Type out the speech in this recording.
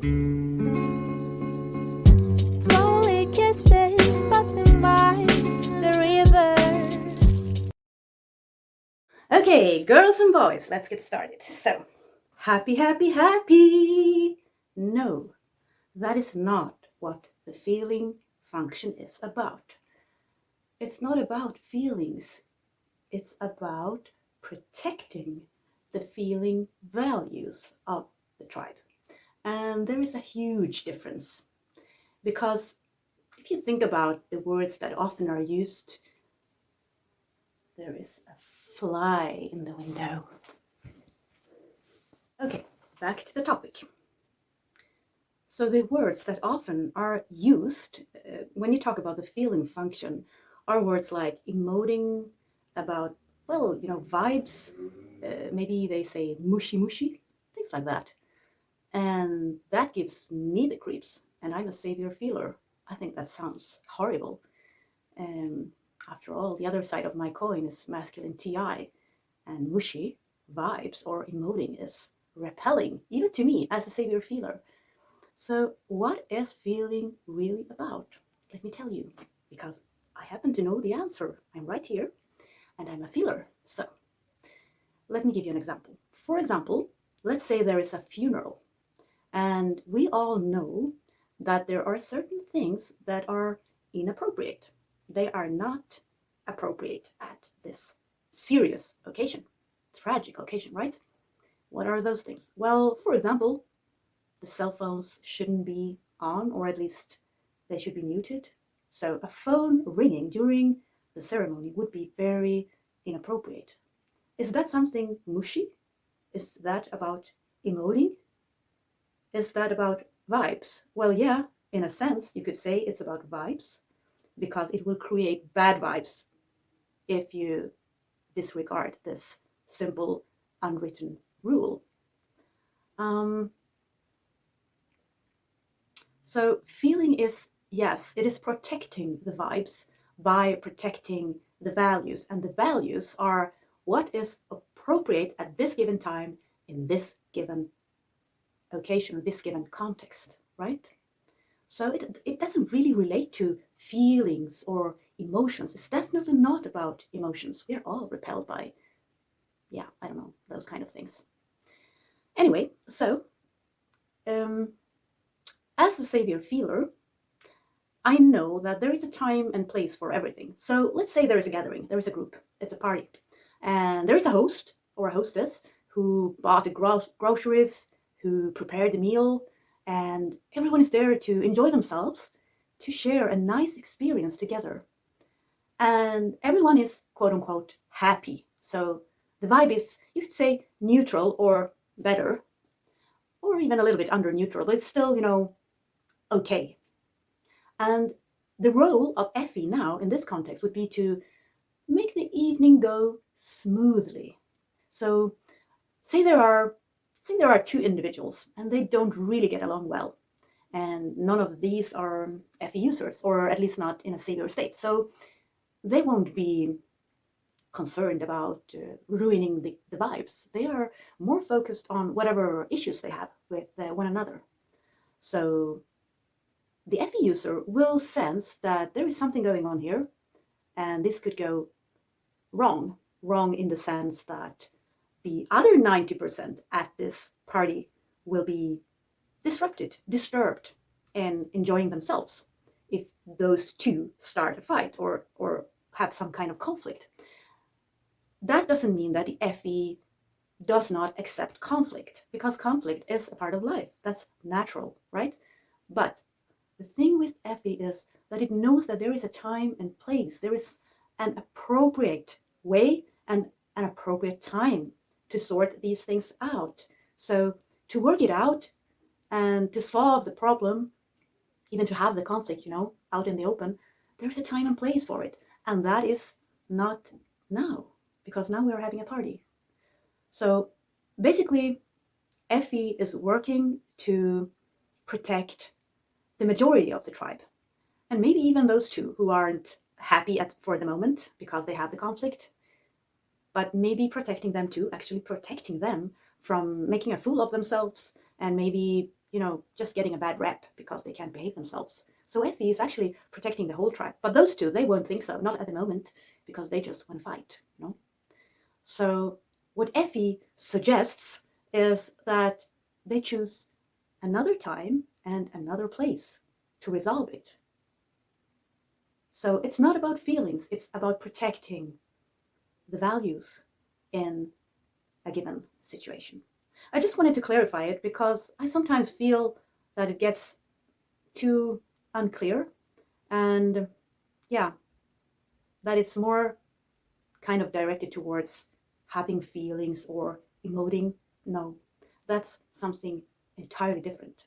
Slowly kisses passing by the river. Okay, girls and boys, let's get started. So, happy, happy, happy. No, that is not what the feeling function is about. It's not about feelings. It's about protecting the feeling values of the tribe. And there is a huge difference because if you think about the words that often are used, there is a fly in the window. Okay, back to the topic. So the words that often are used when you talk about the feeling function are words like emoting, about, well, vibes. Maybe they say mushy mushy, things like that. And that gives me the creeps. And I'm a savior feeler. I think that sounds horrible. Um, After all, the other side of my coin is masculine TI, and mushy vibes or emoting is repelling, even to me as a savior feeler. So, what is feeling really about? Let me tell you, because I happen to know the answer. I'm right here, and I'm a feeler. So, let me give you an example. For example, let's say there is a funeral, and we all know that there are certain things that are inappropriate. They are not appropriate at this serious occasion, tragic occasion, right? What are those things? Well, for example, the cell phones shouldn't be on, or at least they should be muted. So a phone ringing during the ceremony would be very inappropriate. Is that something mushy? Is that about emoting? Is that about vibes? Well, yeah, in a sense, you could say it's about vibes because it will create bad vibes if you disregard this simple unwritten rule. Um, So feeling is, yes, it is protecting the vibes by protecting the values. And the values are what is appropriate at this given time in this given occasion, this given context, right? So it doesn't really relate to feelings or emotions. It's definitely not about emotions. We're all repelled by, yeah, I don't know, those kind of things. Anyway, so um, as a savior feeler, I know that there is a time and place for everything. So let's say there is a gathering, there is a group, it's a party, and there is a host or a hostess who bought the groceries, who prepared the meal, and everyone is there to enjoy themselves, to share a nice experience together. And everyone is quote unquote happy. So the vibe is, you could say, neutral or better, or even a little bit under neutral, but it's still, okay. And the role of Effie now in this context would be to make the evening go smoothly. So say there are two individuals and they don't really get along well. And none of these are Effie users, or at least not in a savior state. So they won't be concerned about ruining the vibes. They are more focused on whatever issues they have with one another. So the Effie user will sense that there is something going on here, and this could go wrong. Wrong in the sense that the other 90% at this party will be disrupted, disturbed, and enjoying themselves if those two start a fight or have some kind of conflict. That doesn't mean that the FE does not accept conflict, because conflict is a part of life. That's natural, right? But the thing with FE is that it knows that there is a time and place. There is an appropriate way and an appropriate time to sort these things out. So to work it out and to solve the problem, even to have the conflict, out in the open, there's a time and place for it. And that is not now, because now we're having a party. So basically, FE is working to protect the majority of the tribe, and maybe even those two who aren't happy for the moment because they have the conflict, but maybe protecting them too, actually protecting them from making a fool of themselves and maybe just getting a bad rep because they can't behave themselves. So Effie is actually protecting the whole tribe. But those two, they won't think so, not at the moment, because they just want to fight. So what Effie suggests is that they choose another time and another place to resolve it. So it's not about feelings, it's about protecting the values in a given situation. I just wanted to clarify it because I sometimes feel that it gets too unclear, and yeah, that it's more kind of directed towards having feelings or emoting. No, that's something entirely different.